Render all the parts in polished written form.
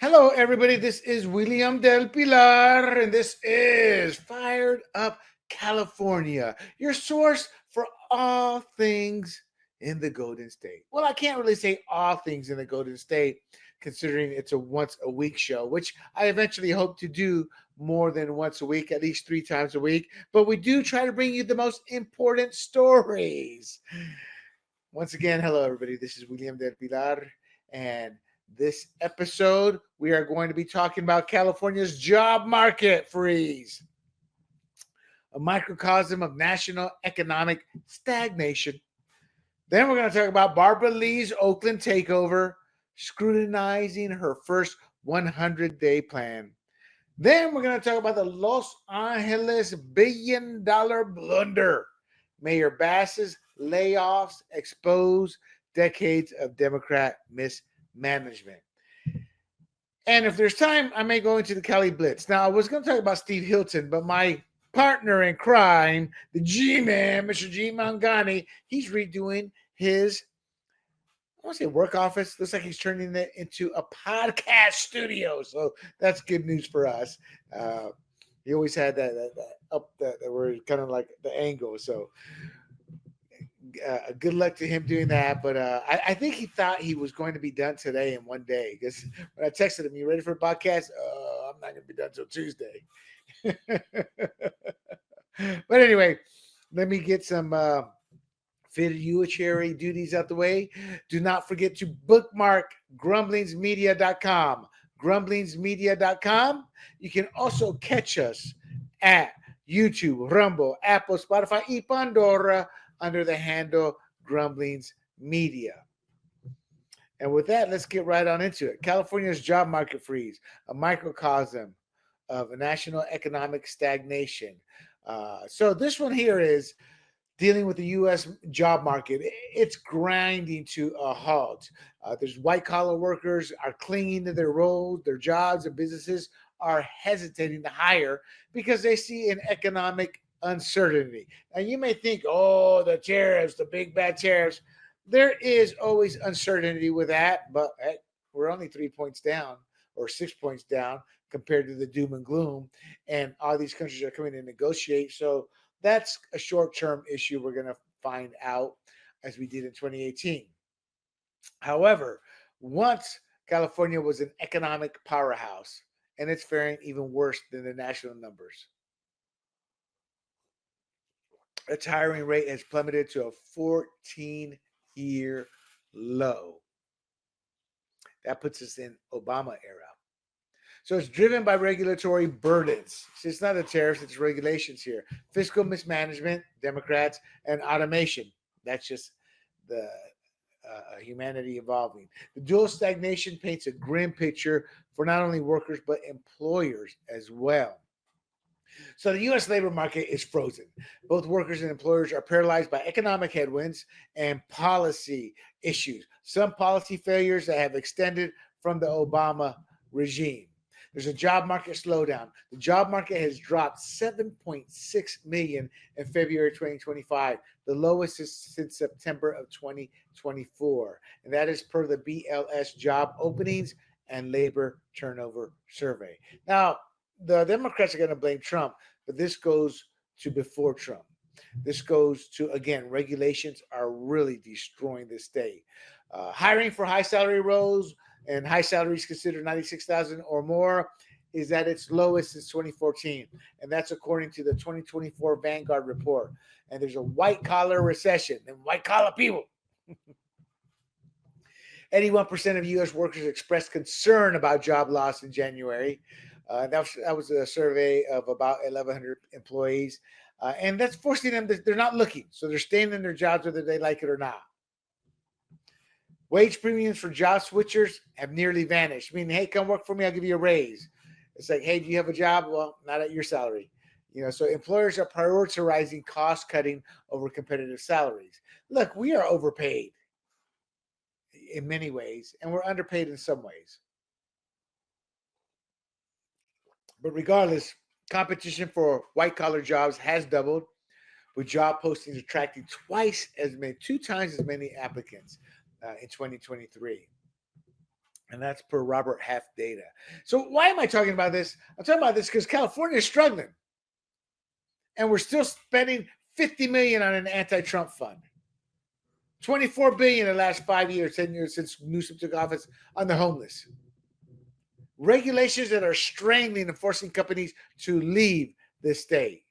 Hello, everybody. This is William Del Pilar, and this is Fired Up California, your source for all things in the Golden State. Well, I can't really say all things in the Golden State, considering it's a once a week show, which I eventually hope to do more than once a week, at least 3 times a week. But we do try to bring you the most important stories. Once again, hello, everybody. This is William Del Pilar, and this episode, we are going to be talking about California's job market freeze, a microcosm of national economic stagnation. Then we're going to talk about Barbara Lee's Oakland takeover, scrutinizing her first 100-day plan. Then we're going to talk about the Los Angeles billion-dollar blunder. Mayor Bass's layoffs expose decades of Democrat mismanagement. And if there's time, I may go into the Cali Blitz. Now, I was going to talk about Steve Hilton, but my partner in crime, the G-Man, Mr. G. Mangani, he's redoing his, I want to say work office. Looks like he's turning it into a podcast studio. So that's good news for us. He always had that up that were kind of like the angle. So good luck to him doing that. But I think he thought he was going to be done today in one day. Because when I texted him, "You ready for a podcast?" I'm not going to be done till Tuesday. But anyway, let me get some fiduciary duties out the way. Do not forget to bookmark grumblingsmedia.com. Grumblingsmedia.com. You can also catch us at YouTube, Rumble, Apple, Spotify, and Pandora under the handle Grumblings Media. And with that, let's get right on into it. California's job market freeze, a microcosm of a national economic stagnation. So this one here is dealing with the U.S. job market. It's grinding to a halt. There's white-collar workers are clinging to their roles, their jobs, and businesses are hesitating to hire because they see an economic uncertainty. Now, you may think, oh, the tariffs, the big bad tariffs. There is always uncertainty with that, but hey, we're only 3 points down or 6 points down compared to the doom and gloom. And all these countries are coming to negotiate. So that's a short-term issue we're going to find out as we did in 2018. However, once California was an economic powerhouse, and it's faring even worse than the national numbers. Its hiring rate has plummeted to a 14-year low. That puts us in Obama era. So it's driven by regulatory burdens. See, it's not the tariffs, it's regulations here. Fiscal mismanagement, Democrats, and automation. That's just the humanity evolving. The dual stagnation paints a grim picture for not only workers, but employers as well. So the U.S. labor market is frozen. Both workers and employers are paralyzed by economic headwinds and policy issues. Some policy failures that have extended from the Obama regime. There's a job market slowdown. The job market has dropped 7.6 million in February 2025, the lowest since September of 2024. And that is per the BLS job openings and labor turnover survey. Now, the Democrats are going to blame Trump, but this goes to before Trump. This goes to, again, regulations are really destroying the state. Hiring for high salary roles and high salaries considered 96,000 or more is at its lowest since 2014. And that's according to the 2024 Vanguard report. And there's a white collar recession and white collar people. 81% of U.S. workers expressed concern about job loss in January. That was a survey of about 1,100 employees. And that's forcing them that they're not looking. So they're staying in their jobs whether they like it or not. Wage premiums for job switchers have nearly vanished. Meaning, hey, come work for me, I'll give you a raise. It's like, hey, do you have a job? Well, not at your salary. So employers are prioritizing cost cutting over competitive salaries. Look, we are overpaid in many ways, and we're underpaid in some ways. But regardless, competition for white-collar jobs has doubled, with job postings attracting 2 times as many applicants in 2023. And that's per Robert Half data. So why am I talking about this? I'm talking about this because California is struggling. And we're still spending $50 million on an anti-Trump fund. $24 billion in the last 5 years, 10 years since Newsom took office on the homeless. Regulations that are strangling and forcing companies to leave the state.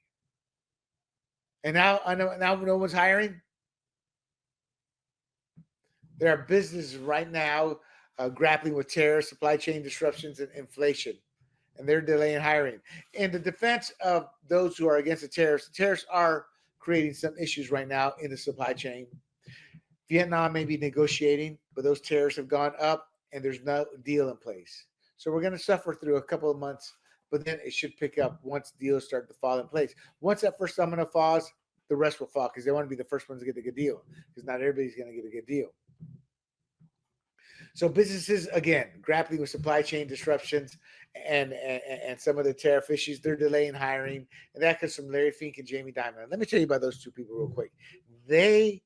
And now no one's hiring. There are businesses right now grappling with tariffs, supply chain disruptions, and inflation, and they're delaying hiring. In the defense of those who are against the tariffs are creating some issues right now in the supply chain. Vietnam may be negotiating, but those tariffs have gone up, and there's no deal in place. So we're going to suffer through a couple of months, but then it should pick up once deals start to fall in place. Once that first domino falls, the rest will fall because they want to be the first ones to get a good deal because not everybody's going to get a good deal. So businesses, again, grappling with supply chain disruptions and some of the tariff issues, they're delaying hiring. And that comes from Larry Fink and Jamie Dimon. Let me tell you about those two people real quick. They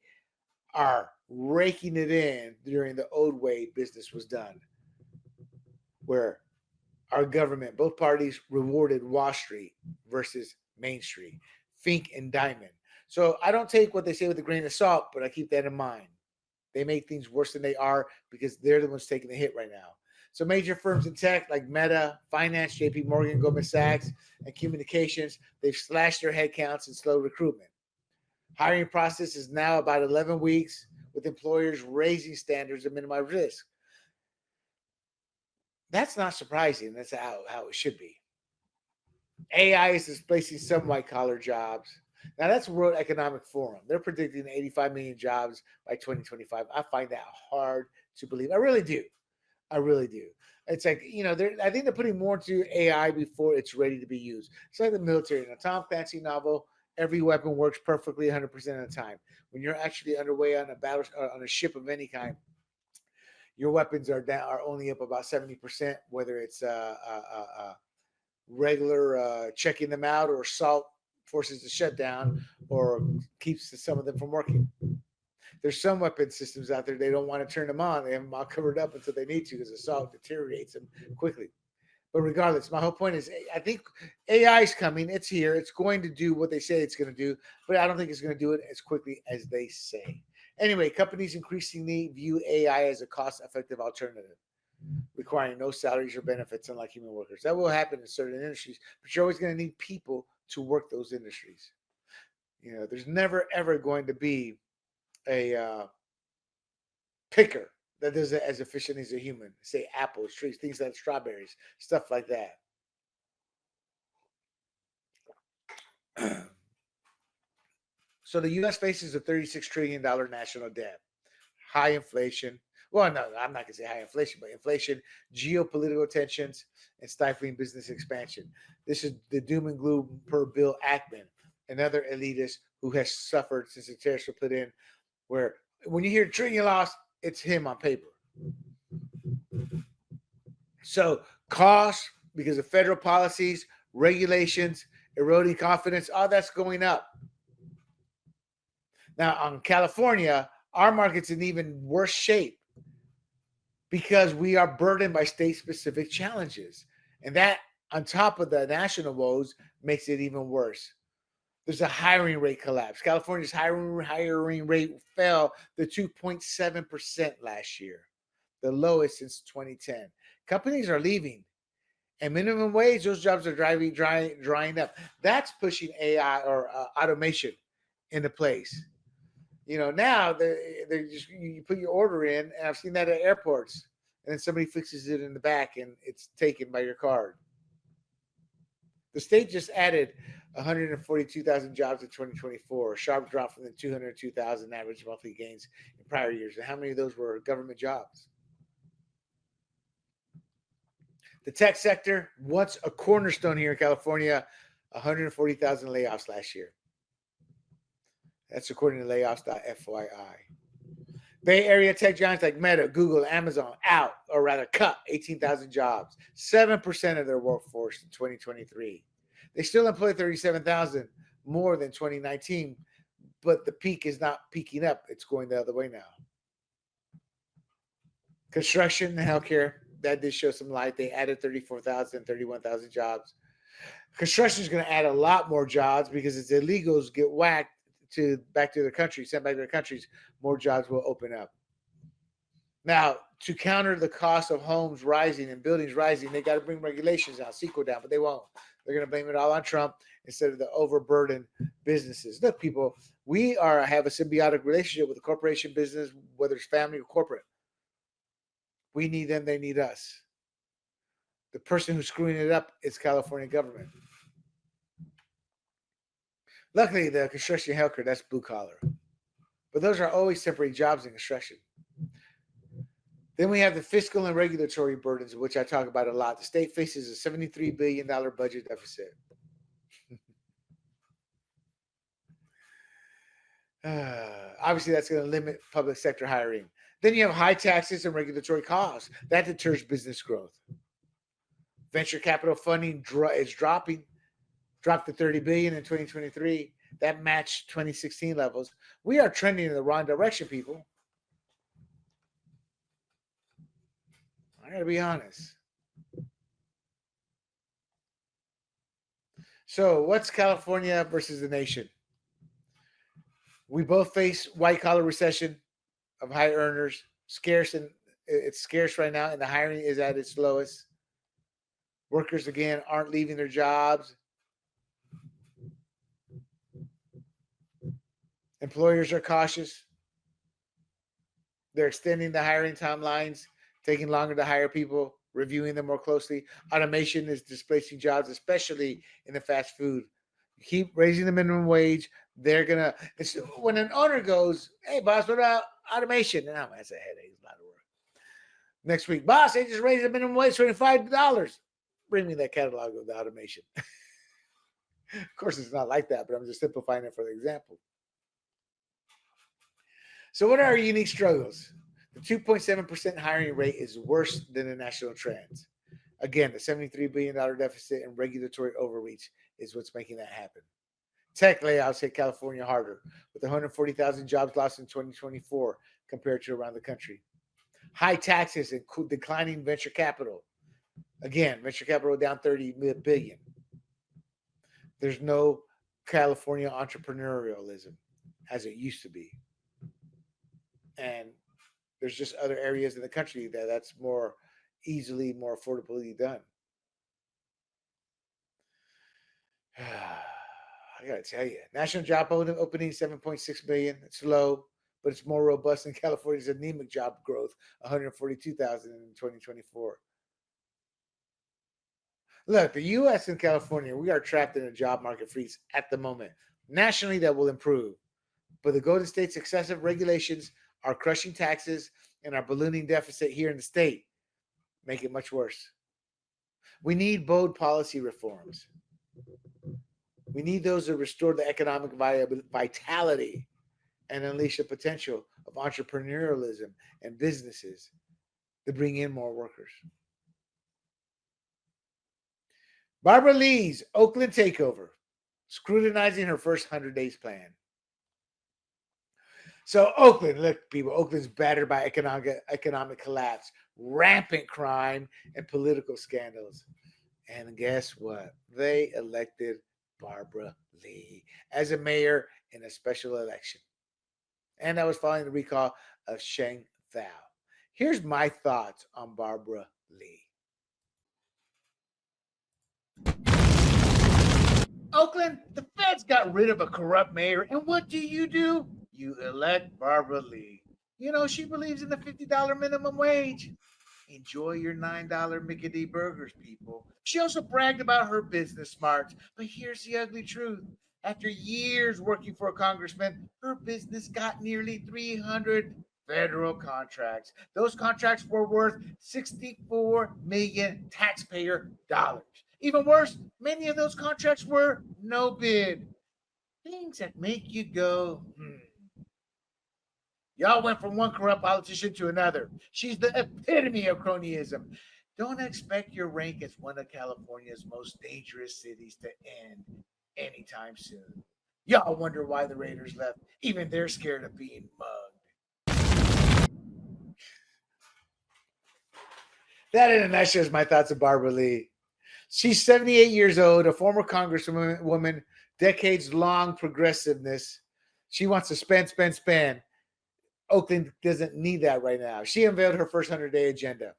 are raking it in during the old way business was done, where our government, both parties, rewarded Wall Street versus Main Street, Fink and Dimon. So I don't take what they say with a grain of salt, but I keep that in mind. They make things worse than they are because they're the ones taking the hit right now. So major firms in tech like Meta, Finance, JP Morgan, Goldman Sachs, and Communications, they've slashed their headcounts and slowed recruitment. Hiring process is now about 11 weeks, with employers raising standards to minimize risk. That's not surprising. That's how it should be. AI is displacing some white-collar jobs. Now, that's World Economic Forum. They're predicting 85 million jobs by 2025. I find that hard to believe. I really do. It's like, I think they're putting more into AI before it's ready to be used. It's like the military. In a Tom Clancy novel, every weapon works perfectly 100% of the time. When you're actually underway on a ship of any kind, your weapons are only up about 70%, whether it's regular checking them out or assault forces the shutdown or keeps some of them from working. There's some weapon systems out there, they don't want to turn them on. They have them all covered up until they need to because assault deteriorates them quickly. But regardless, my whole point is I think AI is coming. It's here. It's going to do what they say it's going to do, but I don't think it's going to do it as quickly as they say. Anyway, companies increasingly view AI as a cost-effective alternative, requiring no salaries or benefits, unlike human workers. That will happen in certain industries, but you're always going to need people to work those industries. There's never, ever going to be a picker that does it as efficient as a human. Say apples, trees, things like strawberries, stuff like that. So the U.S. faces a $36 trillion national debt, high inflation. Well, no, I'm not going to say high inflation, but inflation, geopolitical tensions, and stifling business expansion. This is the doom and gloom per Bill Ackman, another elitist who has suffered since the tariffs were put in, where when you hear trillion loss, it's him on paper. So costs, because of federal policies, regulations, eroding confidence, all that's going up. Now, on California, our market's in even worse shape because we are burdened by state-specific challenges. And that, on top of the national woes, makes it even worse. There's a hiring rate collapse. California's hiring rate fell to 2.7% last year, the lowest since 2010. Companies are leaving. And minimum wage, those jobs are drying up. That's pushing AI or automation into place. Now they just, you put your order in, and I've seen that at airports, and then somebody fixes it in the back, and it's taken by your card. The state just added 142,000 jobs in 2024, a sharp drop from the 202,000 average monthly gains in prior years. And how many of those were government jobs? The tech sector, once a cornerstone here in California, 140,000 layoffs last year. That's according to layoffs.fyi. Bay Area tech giants like Meta, Google, Amazon out, or rather cut 18,000 jobs, 7% of their workforce in 2023. They still employ 37,000 more than 2019, but the peak is not peaking up. It's going the other way now. Construction and healthcare, that did show some light. They added 34,000, 31,000 jobs. Construction is going to add a lot more jobs because as illegals get whacked back to their country, sent back to their countries, more jobs will open up. Now, to counter the cost of homes rising and buildings rising, they got to bring regulations down, CEQA down, but they won't. They're going to blame it all on Trump instead of the overburdened businesses. Look, people, we have a symbiotic relationship with the corporation business, whether it's family or corporate. We need them, they need us. The person who's screwing it up is California government. Luckily, the construction and healthcare, that's blue collar. But those are always temporary jobs in construction. Then we have the fiscal and regulatory burdens, which I talk about a lot. The state faces a $73 billion budget deficit. Obviously, that's going to limit public sector hiring. Then you have high taxes and regulatory costs. That deters business growth. Venture capital funding is dropped to $30 billion in 2023. That matched 2016 levels. We are trending in the wrong direction, people. I gotta be honest. So, what's California versus the nation? We both face white-collar recession of high earners. It's scarce right now, and the hiring is at its lowest. Workers, again, aren't leaving their jobs. Employers are cautious. They're extending the hiring timelines, taking longer to hire people, reviewing them more closely. Automation is displacing jobs, especially in the fast food. You keep raising the minimum wage. They're going to, when an owner goes, hey, boss, what about automation? And that's a headache. It's a lot of work. Next week, boss, they just raised the minimum wage $25. Bring me that catalog of the automation. Of course, it's not like that, but I'm just simplifying it for the example. So what are our unique struggles? The 2.7% hiring rate is worse than the national trends. Again, the $73 billion deficit and regulatory overreach is what's making that happen. Tech layoffs hit California harder, with 140,000 jobs lost in 2024 compared to around the country. High taxes and declining venture capital. Again, venture capital down $30 billion. There's no California entrepreneurialism as it used to be. And there's just other areas in the country that's more easily, more affordably done. I got to tell you, national job opening 7.6 million. It's low, but it's more robust than California's anemic job growth, 142,000 in 2024. Look, the U.S. and California, we are trapped in a job market freeze at the moment. Nationally, that will improve. But the Golden State's excessive regulations, our crushing taxes, and our ballooning deficit here in the state make it much worse. We need bold policy reforms. We need those to restore the economic vitality and unleash the potential of entrepreneurialism and businesses to bring in more workers. Barbara Lee's Oakland takeover, scrutinizing her first 100 days plan. So Oakland, look, people, Oakland's battered by economic collapse, rampant crime, and political scandals. And guess what? They elected Barbara Lee as a mayor in a special election. And that was following the recall of Sheng Thao. Here's my thoughts on Barbara Lee. Oakland, the feds got rid of a corrupt mayor, and what do? You elect Barbara Lee. You know, she believes in the $50 minimum wage. Enjoy your $9 Mickey D burgers, people. She also bragged about her business smarts, but here's the ugly truth. After years working for a congressman, her business got nearly 300 federal contracts. Those contracts were worth $64 million taxpayer dollars. Even worse, many of those contracts were no bid. Things that make you go, Y'all went from one corrupt politician to another. She's the epitome of cronyism. Don't expect your rank as one of California's most dangerous cities to end anytime soon. Y'all wonder why the Raiders left. Even they're scared of being mugged. That in a nutshell is my thoughts of Barbara Lee. She's 78 years old, a former congresswoman, decades-long progressiveness. She wants to spend, spend, spend. Oakland doesn't need that right now. She unveiled her first 100-day agenda.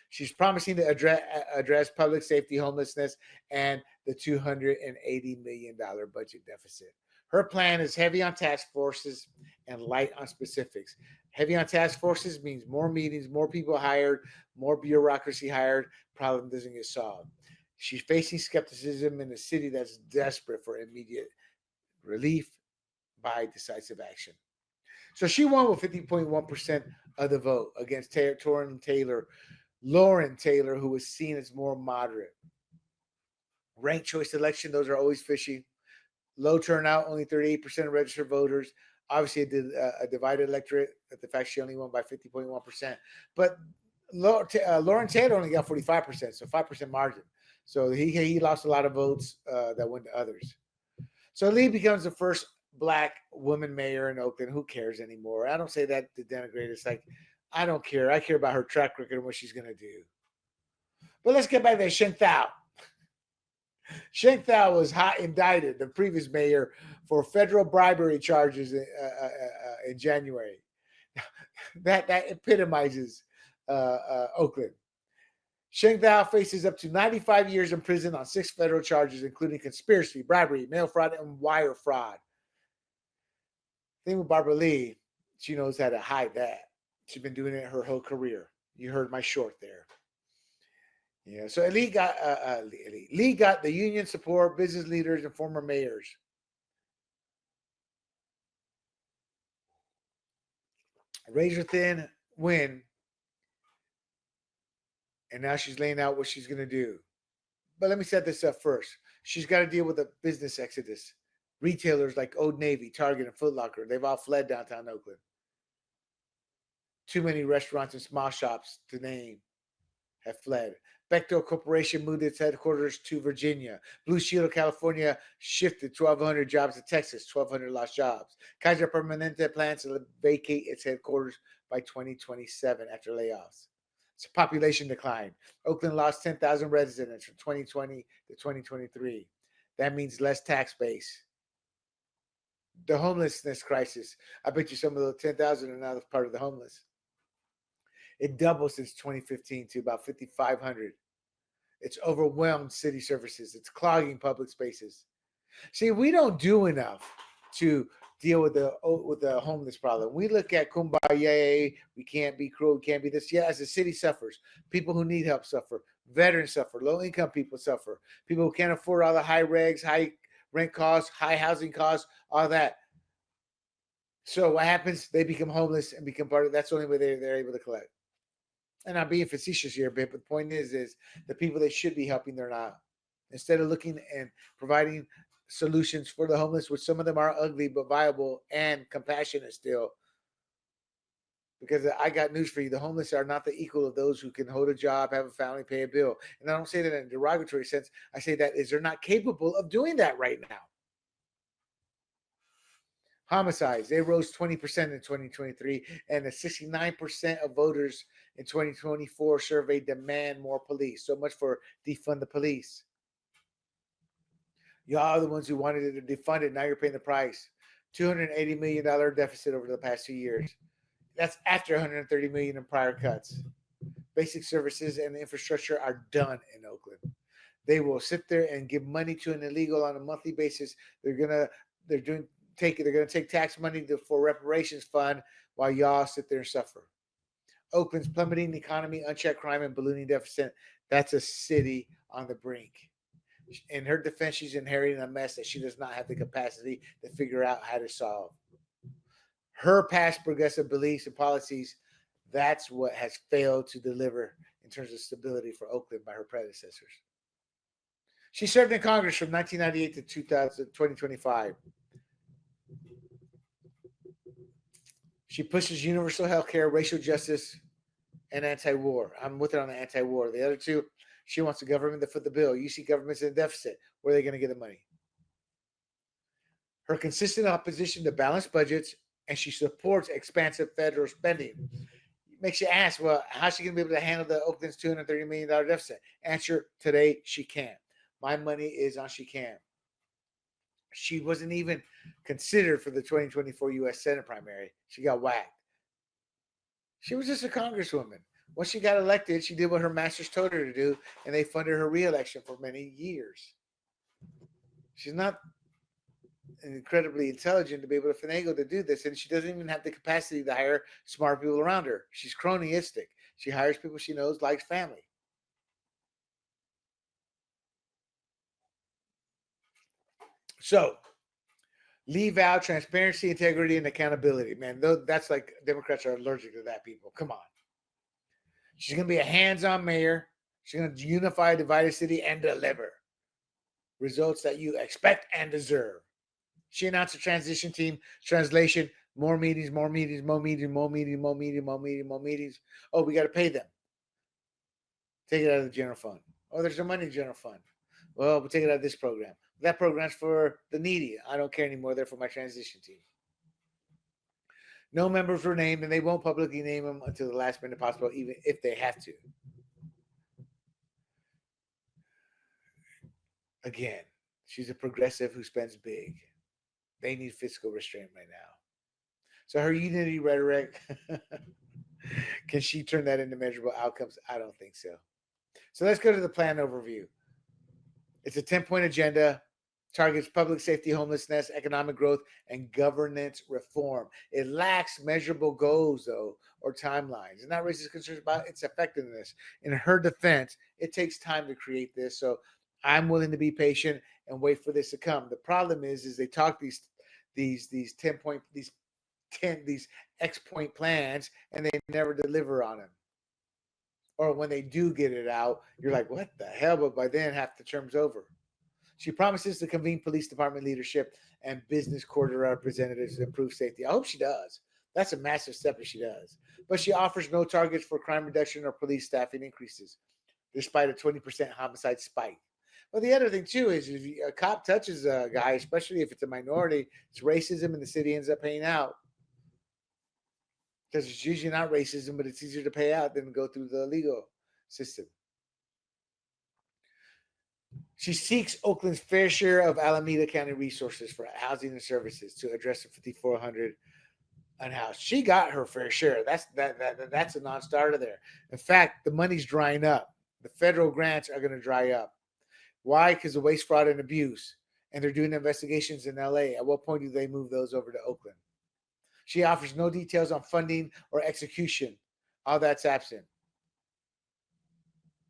She's promising to address public safety, homelessness, and the $280 million budget deficit. Her plan is heavy on task forces and light on specifics. Heavy on task forces means more meetings, more people hired, more bureaucracy hired, problem doesn't get solved. She's facing skepticism in a city that's desperate for immediate relief by decisive action. So she won with 50.1% of the vote against Lauren Taylor, who was seen as more moderate. Ranked choice election, those are always fishy. Low turnout, only 38% of registered voters. Obviously, a divided electorate. The fact she only won by 50.1%. But Lauren Taylor only got 45%, so 5% margin. So he lost a lot of votes that went to others. So Lee becomes the first Black woman mayor in Oakland. Who cares anymore? I don't say that to denigrate. It's like, I don't care. I care about her track record and what she's going to do. But let's get back to Sheng Thao. Sheng Thao was indicted, the previous mayor, for federal bribery charges in January. That epitomizes Oakland. Sheng Thao faces up to 95 years in prison on 6 federal charges, including conspiracy, bribery, mail fraud, and wire fraud. The thing with Barbara Lee, she knows how to hide that. She's been doing it her whole career. You heard my short there. Yeah, so Lee got the union support, business leaders, and former mayors. Razor thin win, and now she's laying out what she's going to do. But let me set this up first. She's got to deal with a business exodus. Retailers like Old Navy, Target, and Foot Locker, they've all fled downtown Oakland. Too many restaurants and small shops to name have fled. Bechtel Corporation moved its headquarters to Virginia. Blue Shield of California shifted 1,200 jobs to Texas, 1,200 lost jobs. Kaiser Permanente plans to vacate its headquarters by 2027 after layoffs. It's a population decline. Oakland lost 10,000 residents from 2020 to 2023. That means less tax base. The homelessness crisis. I bet you some of the 10,000 are now part of the homeless. It doubled since 2015 to about 5,500. It's overwhelmed city services. It's clogging public spaces. See, we don't do enough to deal with the homeless problem. We look at kumbaya, we can't be cruel, we can't be this. Yeah, as the city suffers, people who need help suffer, veterans suffer, low-income people suffer, people who can't afford all the high regs, high rent costs, high housing costs, all that. So what happens? They become homeless and become part of. That's the only way they're able to collect. And I'm being facetious here a bit, but the point is the people they should be helping, they're not. Instead of looking and providing solutions for the homeless, which some of them are ugly but viable and compassionate still. Because I got news for you. The homeless are not the equal of those who can hold a job, have a family, pay a bill. And I don't say that in a derogatory sense. I say that is they're not capable of doing that right now. Homicides, they rose 20% in 2023, and 69% of voters in 2024 survey demand more police. So much for defund the police. Y'all are the ones who wanted it to defund it. Now you're paying the price. $280 million deficit over the past 2 years. That's after $130 million in prior cuts. Basic services and infrastructure are done in Oakland. They will sit there and give money to an illegal on a monthly basis. They're gonna take tax money for reparations fund while y'all sit there and suffer. Oakland's plummeting economy, unchecked crime, and ballooning deficit. That's a city on the brink. In her defense, she's inheriting a mess that she does not have the capacity to figure out how to solve. Her past progressive beliefs and policies, that's what has failed to deliver in terms of stability for Oakland by her predecessors. She served in Congress from 1998 to 2025. She pushes universal health care, racial justice, and anti-war. I'm with her on the anti-war. The other two, she wants the government to foot the bill. You see government's in a deficit. Where are they going to get the money? Her consistent opposition to balanced budgets, and she supports expansive federal spending. makes you ask, well, how's she going to be able to handle the Oakland's $230 million deficit? Answer, today, she can't. My money is on she can. She wasn't even considered for the 2024 U.S. Senate primary. She got whacked. She was just a congresswoman. Once she got elected, she did what her masters told her to do, and they funded her reelection for many years. She's not incredibly intelligent to be able to finagle to do this, and she doesn't even have the capacity to hire smart people around her. She's cronyistic. She hires people she knows, likes, family. So, leave out transparency, integrity, and accountability. Man, that's like Democrats are allergic to that, people. Come on. She's going to be a hands-on mayor. She's going to unify a divided city and deliver results that you expect and deserve. She announced a transition team. Translation, more meetings, more meetings, more meetings, more meetings, more meetings, more meetings, more meetings. Oh, we got to pay them. Take it out of the general fund. Oh, there's no money in the general fund. Well, we'll take it out of this program. That program's for the needy. I don't care anymore. They're for my transition team. No members were named, and they won't publicly name them until the last minute possible, even if they have to. Again, she's a progressive who spends big. They need fiscal restraint right now. So her unity rhetoric, can she turn that into measurable outcomes? I don't think so. So let's go to the plan overview. It's a 10-point agenda, targets public safety, homelessness, economic growth, and governance reform. It lacks measurable goals, though, or timelines. And that raises concerns about its effectiveness. In her defense, it takes time to create this, so I'm willing to be patient and wait for this to come. The problem is they talk these 10-point these X-point plans, and they never deliver on them. Or when they do get it out, you're like, what the hell? But by then, half the term's over. She promises to convene police department leadership and business quarter representatives to improve safety. I hope she does. That's a massive step if she does. But she offers no targets for crime reduction or police staffing increases, despite a 20% homicide spike. Well, the other thing, too, is if a cop touches a guy, especially if it's a minority, it's racism and the city ends up paying out. Because it's usually not racism, but it's easier to pay out than go through the legal system. She seeks Oakland's fair share of Alameda County resources for housing and services to address the 5,400 unhoused. She got her fair share. That's a non-starter there. In fact, the money's drying up. The federal grants are going to dry up. Why? Because of waste, fraud, and abuse. And they're doing investigations in LA. At what point do they move those over to Oakland? She offers no details on funding or execution. All that's absent.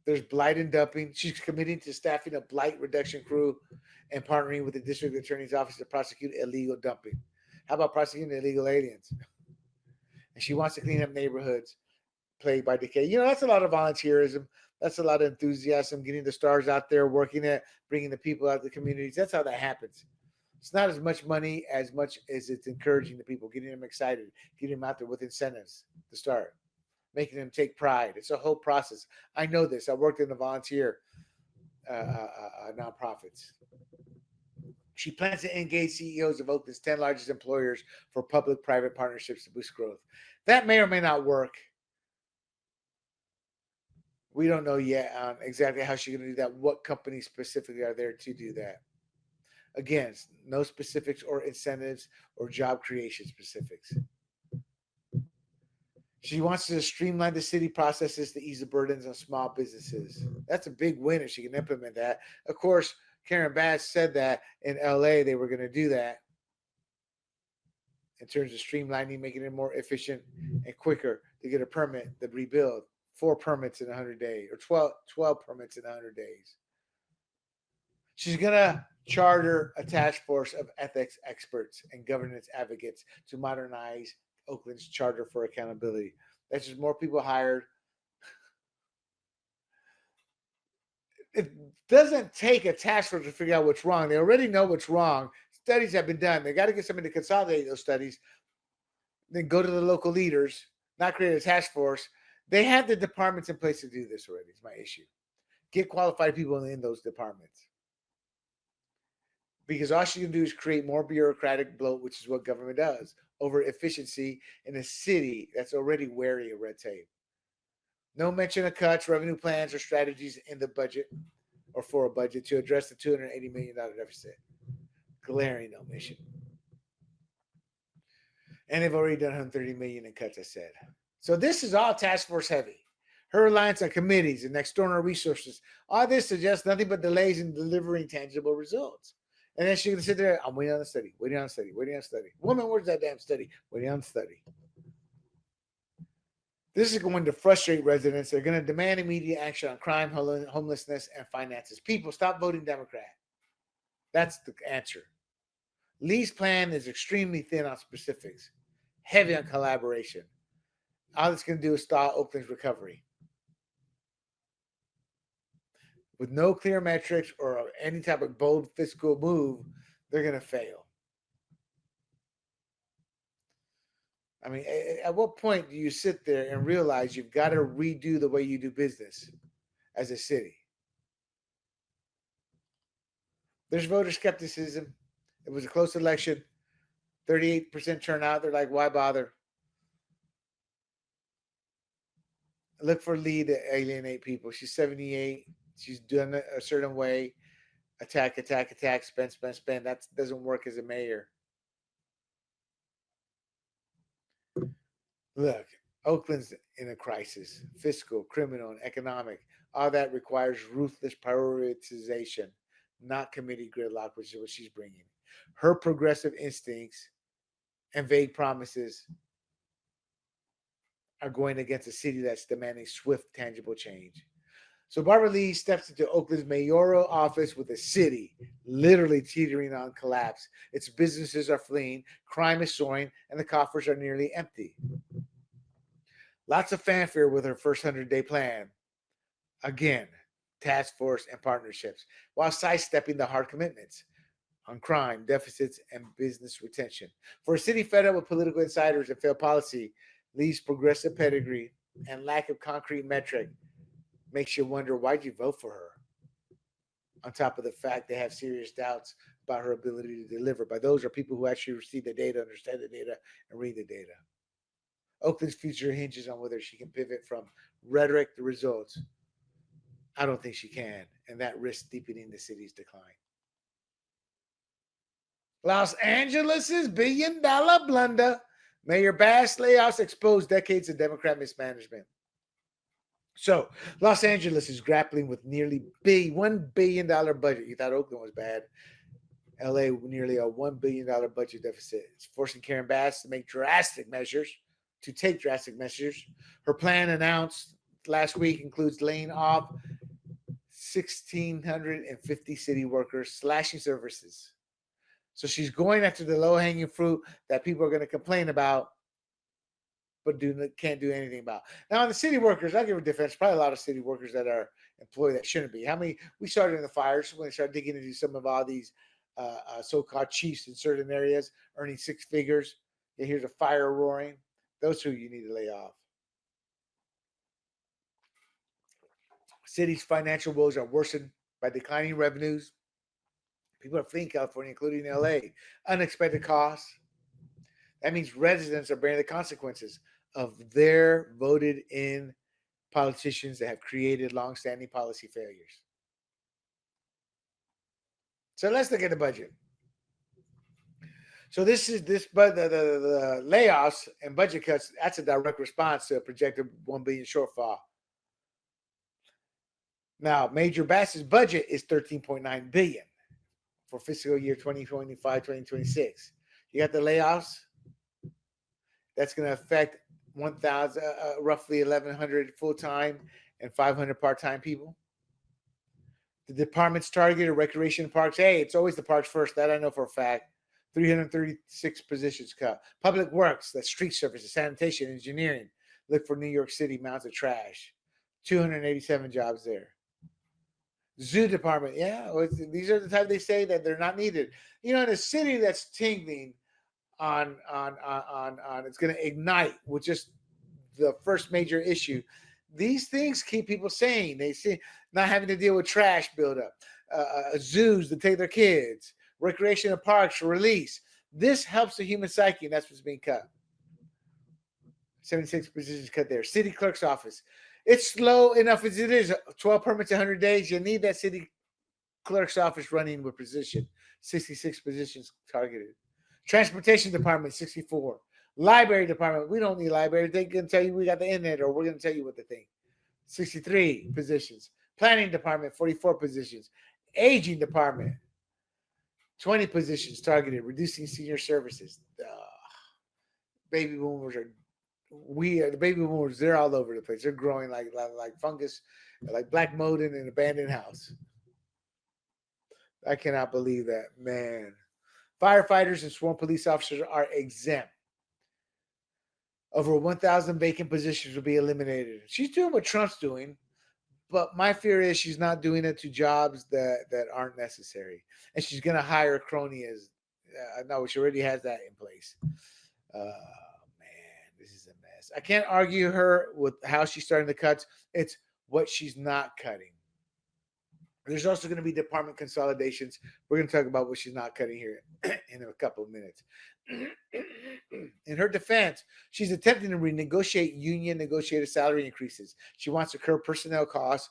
There's blight and dumping. She's committing to staffing a blight reduction crew and partnering with the district attorney's office to prosecute illegal dumping. How about prosecuting illegal aliens? And she wants to clean up neighborhoods plagued by decay. You know, that's a lot of volunteerism. That's a lot of enthusiasm, getting the stars out there, working it, bringing the people out of the communities. That's how that happens. It's not as much money as much as it's encouraging the people, getting them excited, getting them out there with incentives to start, making them take pride. It's a whole process. I know this. I worked in the volunteer nonprofits. She plans to engage CEOs of Oakland's 10 largest employers for public-private partnerships to boost growth. That may or may not work. We don't know yet on exactly how she's going to do that, what companies specifically are there to do that. Again, no specifics or incentives or job creation specifics. She wants to streamline the city processes to ease the burdens on small businesses. That's a big win if she can implement that. Of course, Karen Bass said that in LA they were going to do that in terms of streamlining, making it more efficient and quicker to get a permit to rebuild. 4 permits in 100 days or 12 permits in 100 days. She's going to charter a task force of ethics experts and governance advocates to modernize Oakland's charter for accountability. That's just more people hired. It doesn't take a task force to figure out what's wrong. They already know what's wrong. Studies have been done. They got to get somebody to consolidate those studies, then go to the local leaders, not create a task force. They have the departments in place to do this already. It's my issue. Get qualified people in those departments. Because all she can do is create more bureaucratic bloat, which is what government does. over efficiency in a city that's already wary of red tape. No mention of cuts, revenue plans, or strategies in the budget or for a budget to address the $280 million deficit. Glaring omission. And they've already done $130 million in cuts, I said. So this is all task force heavy. Her reliance on committees and external resources. All this suggests nothing but delays in delivering tangible results. And then she's going to sit there, I'm waiting on the study, waiting on the study, waiting on the study. Woman, where's that damn study? Waiting on the study. This is going to frustrate residents. They're going to demand immediate action on crime, homelessness, and finances. People, stop voting Democrat. That's the answer. Lee's plan is extremely thin on specifics, heavy on collaboration. All it's going to do is stall Oakland's recovery. With no clear metrics or any type of bold fiscal move, they're going to fail. I mean, at what point do you sit there and realize you've got to redo the way you do business as a city? There's voter skepticism. It was a close election, 38% turnout. They're like, why bother? Look for Lee to alienate people. She's 78. She's done it a certain way. Attack, spend. That doesn't work as a mayor. Look, Oakland's in a crisis, fiscal, criminal, and economic. All that requires ruthless prioritization, not committee gridlock, which is what she's bringing. Her progressive instincts and vague promises are going against a city that's demanding swift, tangible change. So Barbara Lee steps into Oakland's mayoral office with a city literally teetering on collapse. Its businesses are fleeing, crime is soaring, and the coffers are nearly empty. Lots of fanfare with her first 100-day plan. Again, task force and partnerships, while sidestepping the hard commitments on crime, deficits, and business retention. For a city fed up with political insiders and failed policy, Lee's progressive pedigree and lack of concrete metric makes you wonder, why'd you vote for her? On top of the fact they have serious doubts about her ability to deliver. By those are people who actually receive the data, understand the data, and read the data. Oakland's future hinges on whether she can pivot from rhetoric to results. I don't think she can, and that risks deepening the city's decline. Los Angeles' billion-dollar blunder. Mayor Bass layoffs expose decades of Democrat mismanagement. So, Los Angeles is grappling with nearly $1 billion budget. You thought Oakland was bad. LA, nearly a $1 billion budget deficit. It's forcing Karen Bass to take drastic measures. Her plan announced last week includes laying off 1,650 city workers, slashing services. So she's going after the low-hanging fruit that people are going to complain about, but can't do anything about. Now, on the city workers, I'll give her defense. Probably a lot of city workers that are employed that shouldn't be. How many? We started in the fires when we started digging into some of all these so-called chiefs in certain areas earning six figures. You hear the fire roaring. Those who you need to lay off. City's financial woes are worsened by declining revenues. People are fleeing California, including LA. Unexpected costs. That means residents are bearing the consequences of their voted in politicians that have created long-standing policy failures. So let's look at the budget. So the layoffs and budget cuts, that's a direct response to a projected $1 billion shortfall. Now, Major Bass's budget is $13.9 billion for fiscal year 2025-2026. You got the layoffs. That's going to affect roughly 1,100 full-time and 500 part-time people. The department's targeted recreation parks. Hey, it's always the parks first. That I know for a fact. 336 positions cut. Public works, that's street services, sanitation, engineering. Look for New York City mounds of trash. 287 jobs there. Zoo department, these are the type they say that they're not needed. You know, in a city that's tingling on it's going to ignite with just the first major issue. These things keep people sane. They see not having to deal with trash buildup, zoos to take their kids, recreational parks for release, This helps the human psyche, and that's what's being cut. 76 positions cut there. City clerk's office. It's slow enough as it is. 12 permits, 100 days. You need that city clerk's office running with precision. 66 positions targeted. Transportation department, 64. Library department, we don't need libraries. They can tell you we got the internet, or we're going to tell you what to think. 63 positions. Planning department, 44 positions. Aging department, 20 positions targeted. Reducing senior services. Baby boomers are the baby boomers. They're all over the place. They're growing like fungus, like black mold in an abandoned house. I cannot believe that, man. Firefighters and sworn police officers are exempt. Over 1,000 vacant positions will be eliminated. She's doing what Trump's doing, but my fear is she's not doing it to jobs that aren't necessary. And she's going to hire a crony as, no, she already has that in place. Man, this is a mess. I can't argue her with how she's starting the cuts. It's what she's not cutting. There's also going to be department consolidations. We're going to talk about what she's not cutting here in a couple of minutes. In her defense, she's attempting to renegotiate union negotiated salary increases. She wants to curb personnel costs,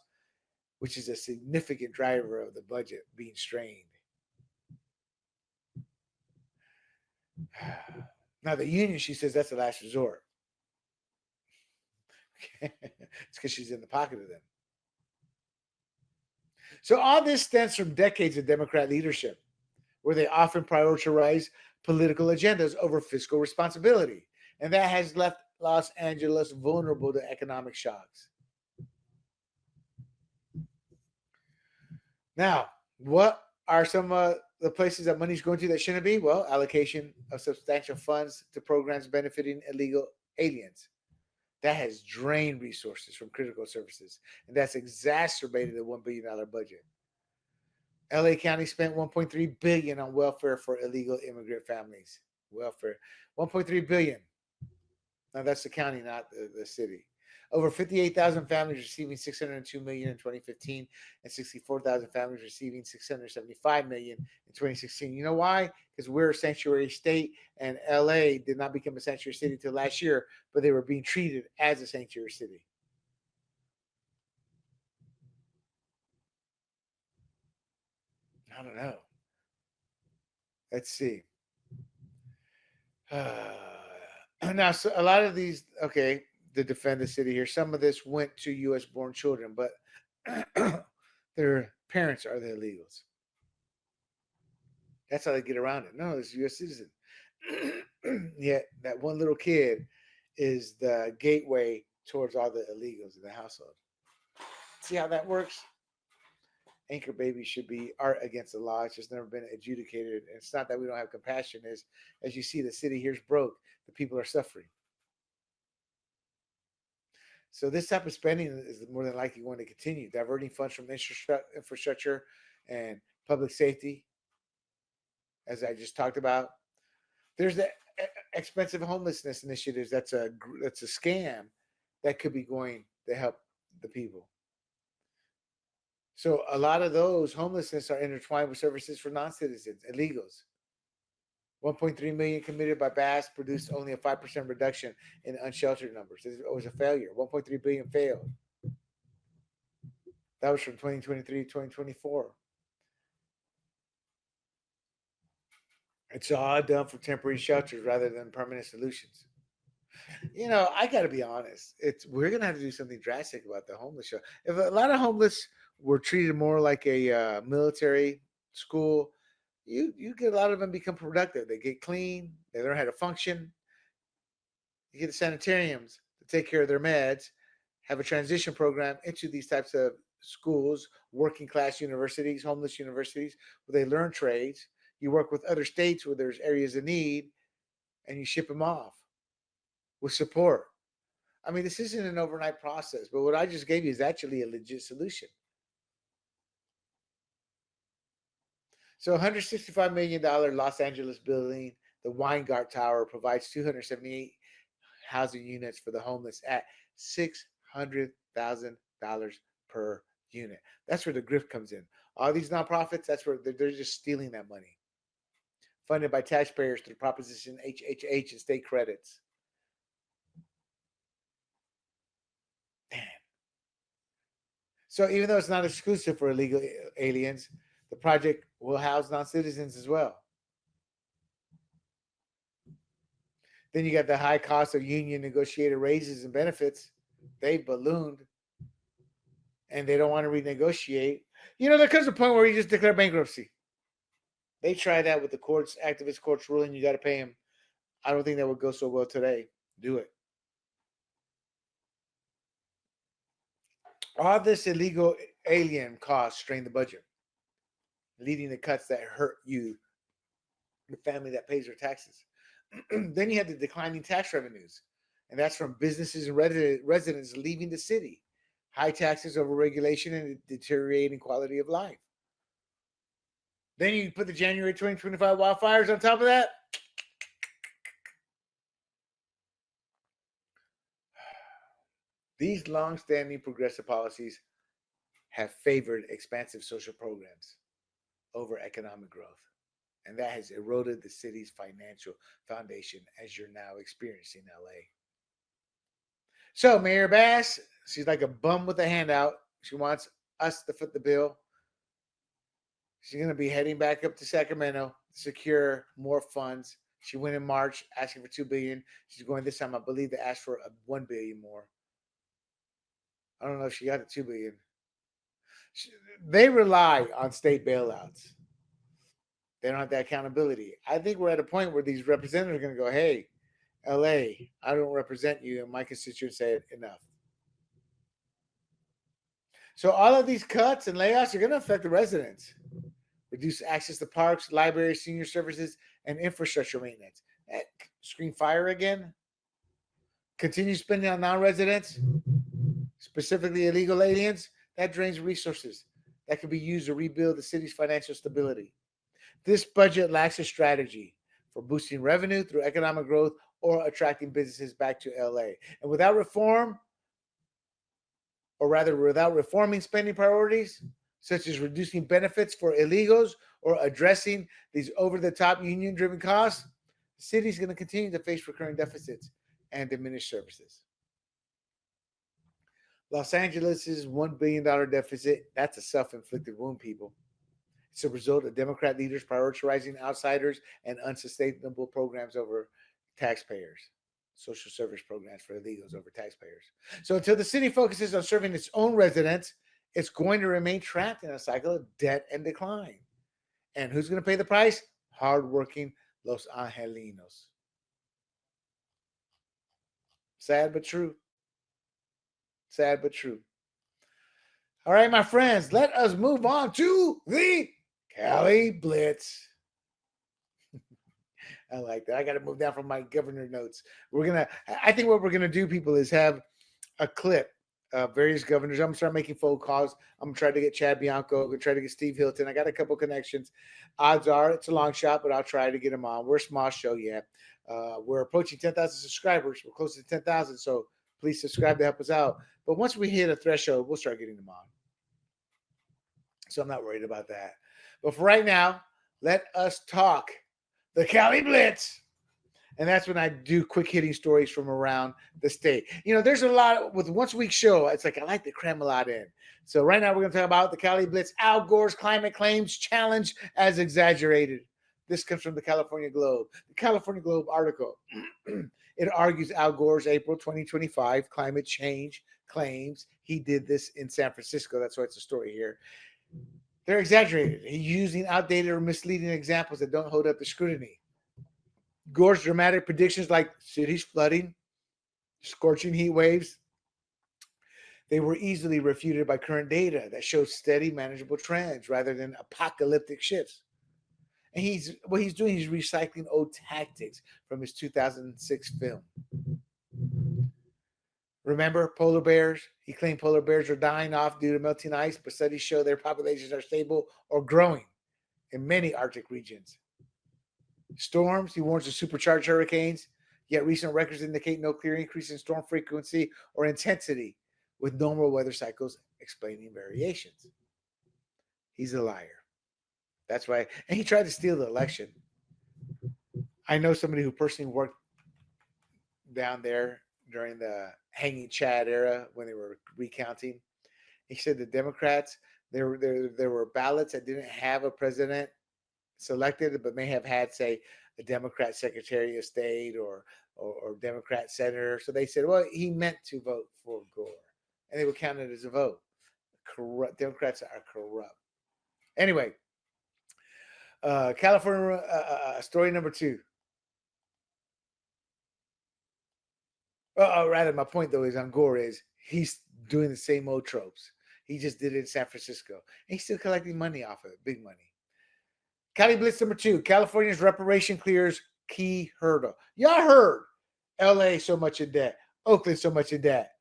which is a significant driver of the budget being strained. Now, the union, she says that's the last resort. It's because she's in the pocket of them. So all this stems from decades of Democrat leadership, where they often prioritize political agendas over fiscal responsibility. And that has left Los Angeles vulnerable to economic shocks. Now, what are some of the places that money's going to that shouldn't be? Well, allocation of substantial funds to programs benefiting illegal aliens. That has drained resources from critical services, and that's exacerbated the $1 billion budget. LA County spent $1.3 billion on welfare for illegal immigrant families. Welfare, $1.3 billion. Now that's the county, not the city. Over 58,000 families receiving $602 million in 2015, and 64,000 families receiving $675 million in 2016. You know why? Because we're a sanctuary state, and LA did not become a sanctuary city until last year, but they were being treated as a sanctuary city. I don't know. Let's see. Now, so a lot of these, okay, to defend the city here, some of this went to U.S. born children, but their parents are the illegals. That's how they get around it. No, it's a U.S. citizen. Yet that one little kid is the gateway towards all the illegals in the household. See how that works? Anchor babies should be art against the law. It's just never been adjudicated. And it's not that we don't have compassion. Is as you see, the city here's broke. The people are suffering. So this type of spending is more than likely going to continue, diverting funds from infrastructure and public safety, as I just talked about. There's the expensive homelessness initiatives. That's a scam that could be going to help the people. So a lot of those homelessness are intertwined with services for non-citizens, illegals. 1.3 million committed by Bass produced only a 5% reduction in unsheltered numbers. It was a failure. 1.3 billion failed. That was from 2023 to 2024. It's all done for temporary shelters rather than permanent solutions. You know, I got to be honest. We're gonna have to do something drastic about the homeless shelter. If a lot of homeless were treated more like a military school, you get a lot of them become productive. They get clean. They learn how to function. You get the sanitariums to take care of their meds. Have a transition program into these types of schools, working class universities, homeless universities, where they learn trades. You work with other states where there's areas of need, and you ship them off with support. I mean, this isn't an overnight process, but what I just gave you is actually a legit solution. So $165 million Los Angeles building, the Weingart Tower, provides 278 housing units for the homeless at $600,000 per unit. That's where the grift comes in. All these nonprofits, that's where they're just stealing that money. funded by taxpayers through Proposition HHH and state credits. Damn. So even though it's not exclusive for illegal aliens, the project will house non-citizens as well. Then you got the high cost of union negotiated raises and benefits. They ballooned, and they don't want to renegotiate. There comes a point where you just declare bankruptcy. They tried that with the courts, activist courts ruling you got to pay them. I don't think that would go so well today. Do it. All this illegal alien cost strain the budget, leading to cuts that hurt you, the family that pays their taxes. Then you have the declining tax revenues, and that's from businesses and residents leaving the city. High taxes, overregulation, and deteriorating quality of life. Then you put the January 2025 wildfires on top of that. These long-standing progressive policies have favored expansive social programs over economic growth. And that has eroded the city's financial foundation, as you're now experiencing in LA. So Mayor Bass, she's like a bum with a handout. She wants us to foot the bill. She's going to be heading back up to Sacramento to secure more funds. She went in March asking for $2 billion. She's going this time, I believe, to ask for $1 billion more. I don't know if she got the $2 billion. They rely on state bailouts. They don't have that accountability. I think we're at a point where these representatives are going to go, hey, LA, I don't represent you, and my constituents said enough. So all of these cuts and layoffs are going to affect the residents. Reduce access to parks, libraries, senior services, and infrastructure maintenance. Screen fire again. Continue spending on non-residents, specifically illegal aliens. That drains resources that could be used to rebuild the city's financial stability. This budget lacks a strategy for boosting revenue through economic growth or attracting businesses back to LA. And without reform, or rather without reforming spending priorities, such as reducing benefits for illegals or addressing these over-the-top union-driven costs, the city is going to continue to face recurring deficits and diminished services. Los Angeles' $1 billion deficit, that's a self-inflicted wound, people. It's a result of Democrat leaders prioritizing outsiders and unsustainable programs over taxpayers. Social service programs for illegals over taxpayers. So until the city focuses on serving its own residents, it's going to remain trapped in a cycle of debt and decline. And who's going to pay the price? Hardworking Los Angelinos. Sad but true. Sad but true. All right, my friends, let us move on to the Cali Blitz. I like that. I got to move down from my governor notes. I think what we're going to do, people, is have a clip of various governors. I'm going to start making phone calls. I'm going to try to get Chad Bianco. I'm going to try to get Steve Hilton. I got a couple connections. Odds are it's a long shot, but I'll try to get them on. We're a small show yet. We're approaching 10,000 subscribers. We're close to 10,000, so please subscribe to help us out. But once we hit a threshold, we'll start getting them on. So I'm not worried about that. But for right now, let us talk the Cali Blitz. And that's when I do quick hitting stories from around the state. There's a lot with once a week show. It's like I like to cram a lot in. So right now we're going to talk about the Cali Blitz. Al Gore's climate claims challenge as exaggerated. This comes from the California Globe. The California Globe article. It argues Al Gore's April 2025 climate change claims. He did this in San Francisco. That's why it's a story here. They're exaggerated. He's using outdated or misleading examples that don't hold up to scrutiny. Gore's dramatic predictions like cities flooding, scorching heat waves, they were easily refuted by current data that shows steady, manageable trends rather than apocalyptic shifts. And what he's doing, he's recycling old tactics from his 2006 film. Remember polar bears? He claimed polar bears are dying off due to melting ice, but studies show their populations are stable or growing in many Arctic regions. Storms, he warns of supercharged hurricanes, yet recent records indicate no clear increase in storm frequency or intensity, with normal weather cycles explaining variations. He's a liar. That's right. And he tried to steal the election. I know somebody who personally worked down there during the hanging Chad era when they were recounting. He said the Democrats, there were ballots that didn't have a president selected, but may have had, say, a Democrat Secretary of State or Democrat senator. So they said, well, he meant to vote for Gore, and they would count it as a vote. Corrupt Democrats are corrupt. Anyway, California story number 2. Rather, my point though is on Gore is he's doing the same old tropes. He just did it in San Francisco, and he's still collecting money off of it, big money. Cali Blitz number 2. California's reparation clears key hurdle. Y'all heard L.A. so much in debt, Oakland so much in debt.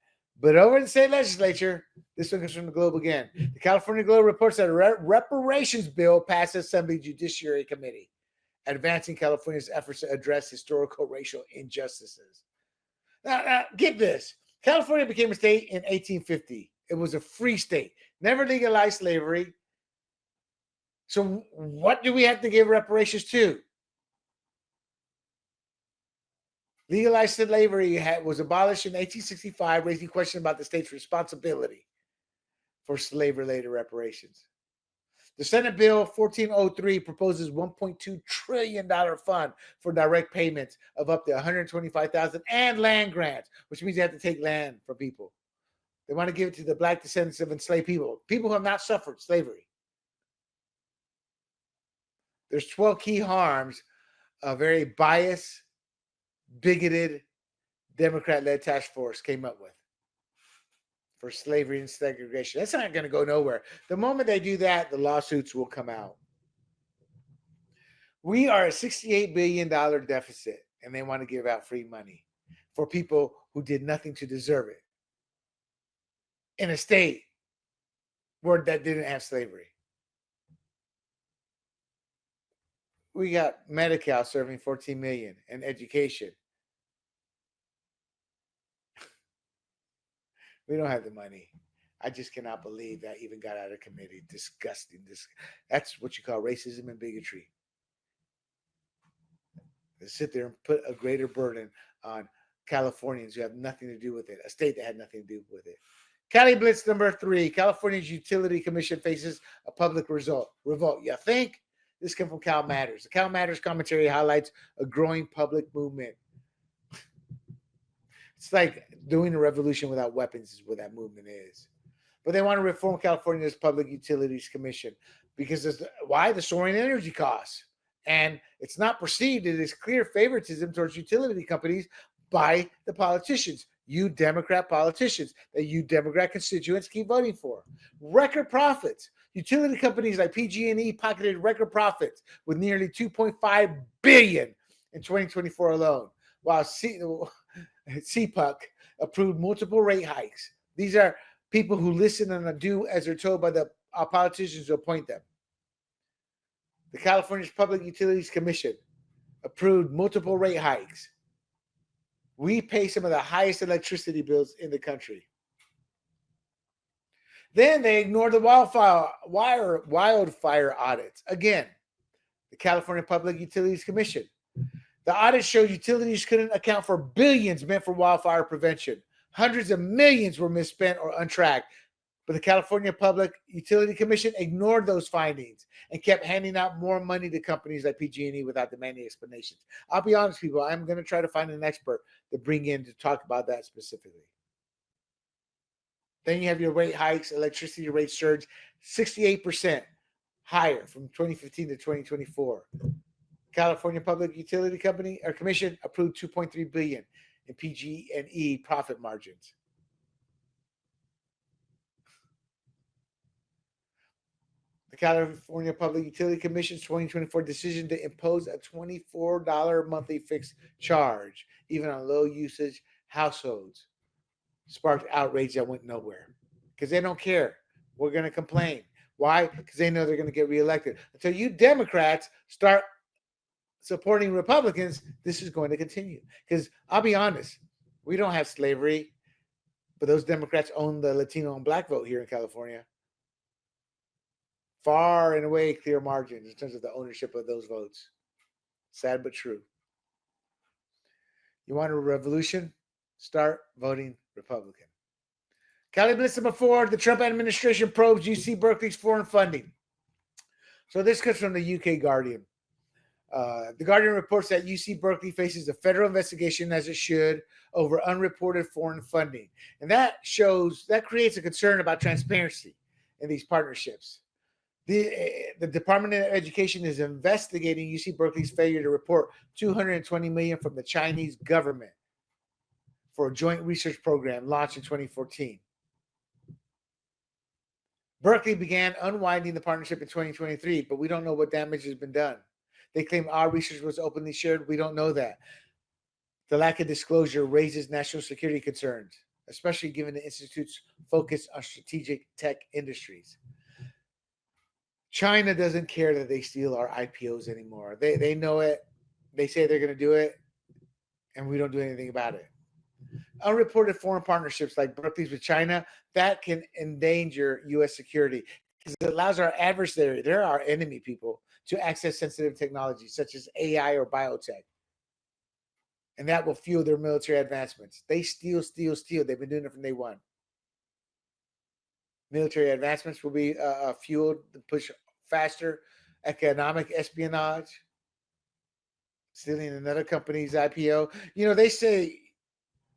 But over in the state legislature, this one comes from the Globe again. The California Globe reports that a reparations bill passed Assembly Judiciary Committee, advancing California's efforts to address historical racial injustices. Now, get this. California became a state in 1850. It was a free state, never legalized slavery. So what do we have to give reparations to? Legalized slavery was abolished in 1865, raising questions about the state's responsibility for slave-related reparations. The Senate Bill 1403 proposes $1.2 trillion fund for direct payments of up to $125,000 and land grants, which means they have to take land from people. They want to give it to the black descendants of enslaved people who have not suffered slavery. There's 12 key harms a very biased, bigoted, Democrat-led task force came up with for slavery and segregation. That's not going to go nowhere. The moment they do that, the lawsuits will come out. We are a $68 billion deficit, and they want to give out free money for people who did nothing to deserve it in a state where that didn't have slavery. We got Medi-Cal serving $14 million and education. We don't have the money. I just cannot believe that even got out of committee. Disgusting. That's what you call racism and bigotry. They sit there and put a greater burden on Californians who have nothing to do with it, a state that had nothing to do with it. Cali Blitz number 3. California's Utility Commission faces a public revolt. You think? This comes from Cal Matters. The Cal Matters commentary highlights a growing public movement. It's like doing a revolution without weapons is what that movement is. But they want to reform California's Public Utilities Commission because why? The soaring energy costs. And it's not perceived. It is clear favoritism towards utility companies by the politicians. You Democrat politicians that you Democrat constituents keep voting for. Record profits. Utility companies like PG&E pocketed record profits with nearly $2.5 billion in 2024 alone, while CPUC approved multiple rate hikes. These are people who listen and do as they're told by the politicians who appoint them. The California's Public Utilities Commission approved multiple rate hikes. We pay some of the highest electricity bills in the country. Then they ignored the wildfire audits. Again, the California Public Utilities Commission. The audit showed utilities couldn't account for billions meant for wildfire prevention. Hundreds of millions were misspent or untracked. But the California Public Utility Commission ignored those findings and kept handing out more money to companies like PG&E without demanding explanations. I'll be honest, people, I'm going to try to find an expert to bring in to talk about that specifically. Then you have your rate hikes, electricity rate surge, 68% higher from 2015 to 2024. California Public Utility Company or Commission approved $2.3 billion in PG&E profit margins. The California Public Utility Commission's 2024 decision to impose a $24 monthly fixed charge, even on low usage households, sparked outrage that went nowhere because they don't care. We're going to complain. Why? Because they know they're going to get reelected. Until you Democrats start supporting Republicans, this is going to continue. Because I'll be honest, we don't have slavery, but those Democrats own the Latino and Black vote here in California. Far and away clear margins in terms of the ownership of those votes. Sad but true. You want a revolution? Start voting Republican. Cali Blitz number 4, the Trump administration probes UC Berkeley's foreign funding. So this comes from the UK Guardian. The Guardian reports that UC Berkeley faces a federal investigation, as it should, over unreported foreign funding. And that creates a concern about transparency in these partnerships. The Department of Education is investigating UC Berkeley's failure to report $220 million from the Chinese government for a joint research program launched in 2014. Berkeley began unwinding the partnership in 2023, but we don't know what damage has been done. They claim our research was openly shared. We don't know that. The lack of disclosure raises national security concerns, especially given the institute's focus on strategic tech industries. China doesn't care that they steal our IPOs anymore. They know it. They say they're going to do it, and we don't do anything about it. Unreported foreign partnerships like Berkeley's with China, that can endanger U.S. security because it allows our adversary, they're our enemy people, to access sensitive technologies such as AI or biotech. And that will fuel their military advancements. They steal. They've been doing it from day one. Military advancements will be fueled to push faster economic espionage, stealing another company's IPO. You know, they say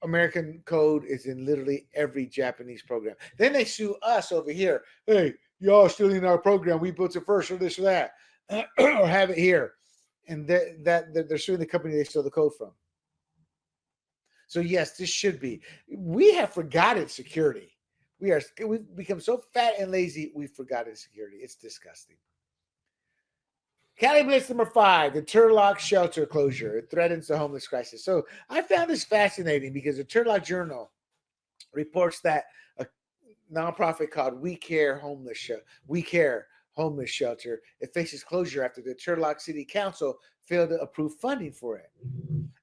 American code is in literally every Japanese program. Then they sue us over here. Hey, y'all stealing our program. We built it first, or this or that, or have it here. And they're suing the company they stole the code from. So yes, this should be. We have forgotten security. We've become so fat and lazy, we've forgotten security. It's disgusting. Cali Blitz number 5, the Turlock shelter closure. It threatens the homeless crisis. So I found this fascinating because the Turlock Journal reports that a nonprofit called We Care Homeless Shelter, it faces closure after the Turlock City Council failed to approve funding for it.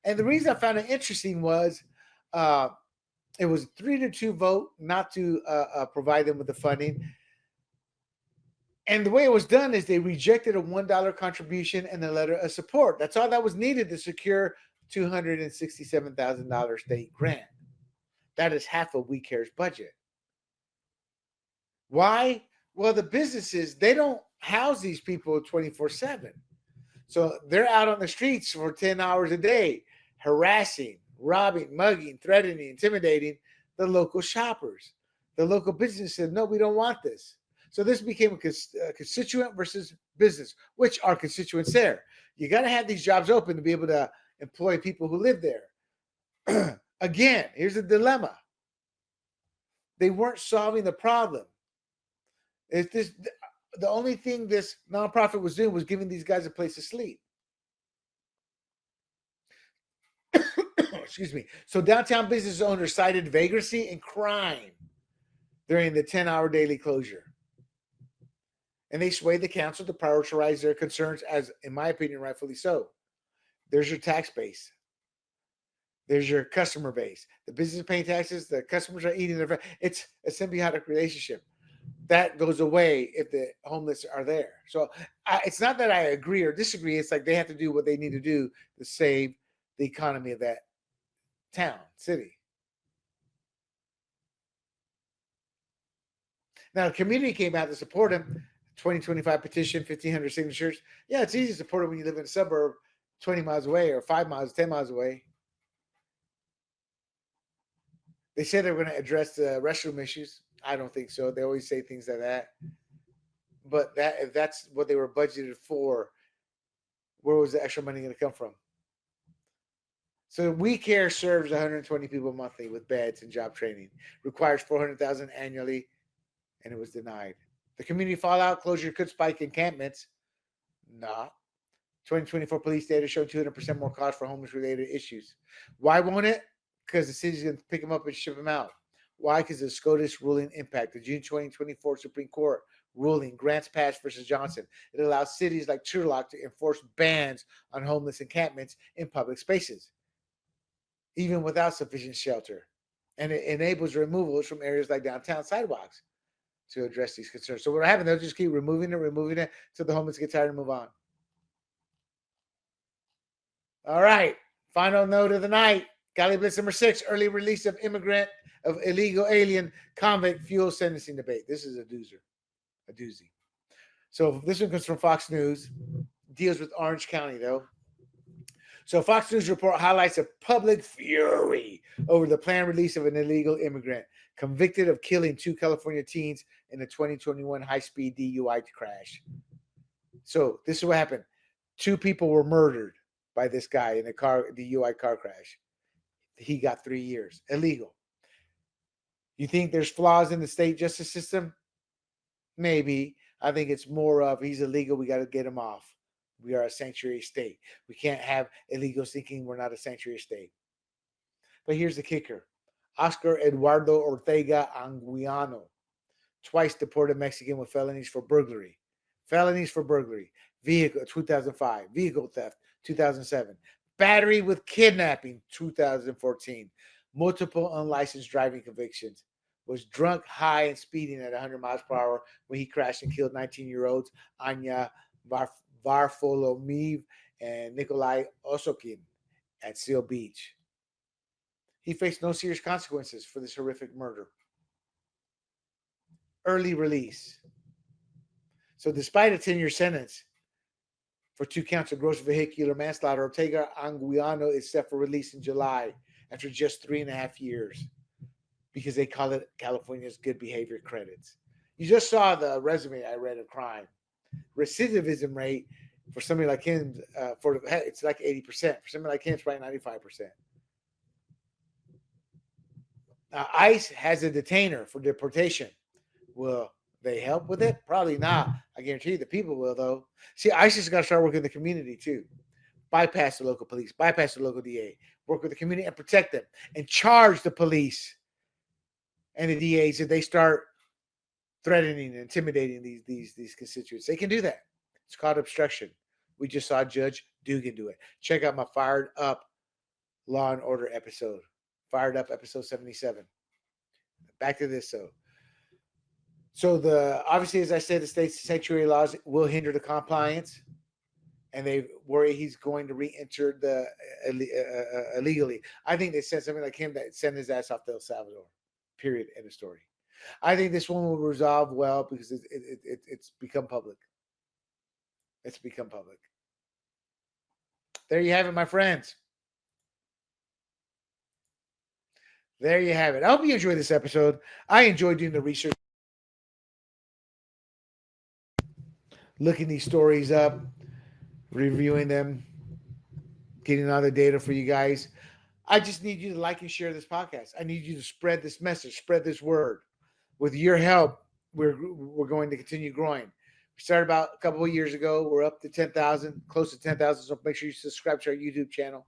And the reason I found it interesting was it was a 3-2 vote not to provide them with the funding. And the way it was done is they rejected a $1 contribution and a letter of support. That's all that was needed to secure $267,000 state grant. That is half of We Care's budget. Why? Well, the businesses, they don't house these people 24/7. So they're out on the streets for 10 hours a day, harassing, robbing, mugging, threatening, intimidating the local shoppers. The local business said, no, we don't want this. So this became a constituent versus business. Which are constituents there? You got to have these jobs open to be able to employ people who live there. Again, here's the dilemma. They weren't solving the problem. The only thing this nonprofit was doing was giving these guys a place to sleep. Excuse me. So downtown business owners cited vagrancy and crime during the 10-hour daily closure. And they swayed the council to prioritize their concerns as, in my opinion, rightfully so. There's your tax base. There's your customer base. The business is paying taxes. The customers are eating their. It's a symbiotic relationship. That goes away if the homeless are there. So it's not that I agree or disagree. It's like they have to do what they need to do to save the economy of that town, city. Now, the community came out to support him. 2025 petition, 1,500 signatures. Yeah, it's easy to support it when you live in a suburb 20 miles away or 5 miles, 10 miles away. They said they were going to address the restroom issues. I don't think so. They always say things like that. But if that's what they were budgeted for, where was the extra money going to come from? So We Care serves 120 people monthly with beds and job training. Requires $400,000 annually, and it was denied. The community fallout closure could spike encampments. Nah. 2024 police data showed 200% more cost for homeless-related issues. Why won't it? Because the city's going to pick them up and ship them out. Why? Because the SCOTUS ruling impact. The June 2024 Supreme Court ruling, Grants Pass versus Johnson. It allows cities like Turlock to enforce bans on homeless encampments in public spaces, even without sufficient shelter. And it enables removals from areas like downtown sidewalks to address these concerns. So what happened, they'll just keep removing it till the homeless get tired and move on. All right. Final note of the night. Cali Blitz number 6, early release of immigrant of illegal alien convict fuel sentencing debate. This is a doozy. So this one comes from Fox News. Deals with Orange County, though. So Fox News report highlights a public fury over the planned release of an illegal immigrant convicted of killing 2 California teens in a 2021 high-speed DUI crash. So this is what happened. 2 people were murdered by this guy in a DUI car crash. He got 3 years. Illegal. You think there's flaws in the state justice system? Maybe. I think it's more of he's illegal. We got to get him off. We are a sanctuary state. We can't have illegals thinking we're not a sanctuary state. But here's the kicker. Oscar Eduardo Ortega Anguiano, twice deported Mexican with felonies for burglary. Vehicle, 2005. Vehicle theft, 2007. Battery with kidnapping, 2014. Multiple unlicensed driving convictions. Was drunk, high, and speeding at 100 miles per hour when he crashed and killed 19-year-olds Anya Varfolomeev and Nikolai Osokin at Seal Beach. He faced no serious consequences for this horrific murder. Early release. So despite a 10-year sentence for 2 counts of gross vehicular manslaughter, Ortega Anguiano is set for release in July after just 3.5 years because they call it California's good behavior credits. You just saw the resume I read of crime. Recidivism rate for somebody like him, it's like 80%. For somebody like him, it's probably 95%. Now, ICE has a detainer for deportation. Will they help with it? Probably not. I guarantee you the people will, though. See, ICE has got to start working in the community, too. Bypass the local police, bypass the local DA, work with the community and protect them, and charge the police and the DAs if they start threatening and intimidating these constituents. They can do that. It's called obstruction. We just saw Judge Dugan do it. Check out my Fired Up Law and Order episode. Fired Up episode 77. Back to this, though. So obviously, as I said, the state's sanctuary laws will hinder the compliance, and they worry he's going to re-enter illegally. I think they sent somebody like him that sent his ass off to El Salvador. Period. End of story. I think this one will resolve well because it's become public. It's become public. There you have it, my friends. There you have it. I hope you enjoyed this episode. I enjoyed doing the research, looking these stories up, reviewing them, getting all the data for you guys. I just need you to like and share this podcast. I need you to spread this message, spread this word. With your help, we're going to continue growing. We started about a couple of years ago. We're up to 10,000, close to 10,000. So make sure you subscribe to our YouTube channel.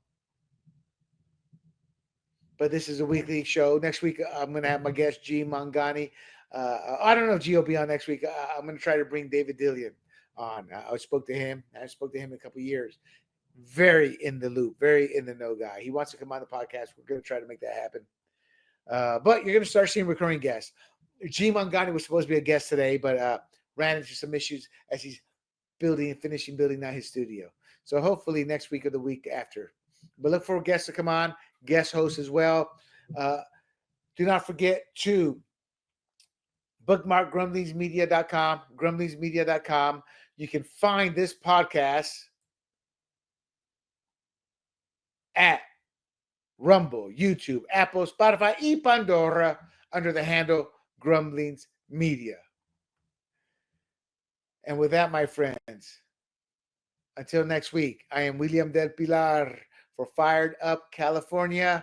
But this is a weekly show. Next week, I'm going to have my guest, G. Mangani. I don't know if G will be on next week. I'm going to try to bring David Dillion on. I spoke to him. I spoke to him in a couple of years. Very in the loop, very in the know guy. He wants to come on the podcast. We're going to try to make that happen. But you're going to start seeing recurring guests. G. Mangani was supposed to be a guest today, but ran into some issues as he's finishing building out his studio. So hopefully next week or the week after. But look for guests to come on, guest hosts as well. Do not forget to bookmark grumblingsmedia.com. You can find this podcast at Rumble, YouTube, Apple, Spotify, y Pandora under the handle Grumblings Media. And with that, my friends, until next week, I am William Del Pilar for Fired Up California,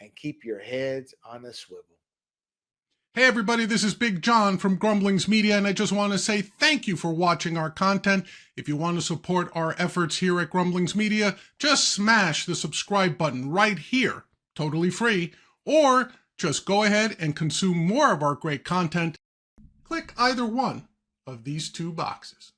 and keep your heads on a swivel. Hey everybody, this is Big John from Grumblings Media, and I just want to say thank you for watching our content. If you want to support our efforts here at Grumblings Media, just smash the subscribe button right here, totally free, or just go ahead and consume more of our great content. Click either one of these 2 boxes.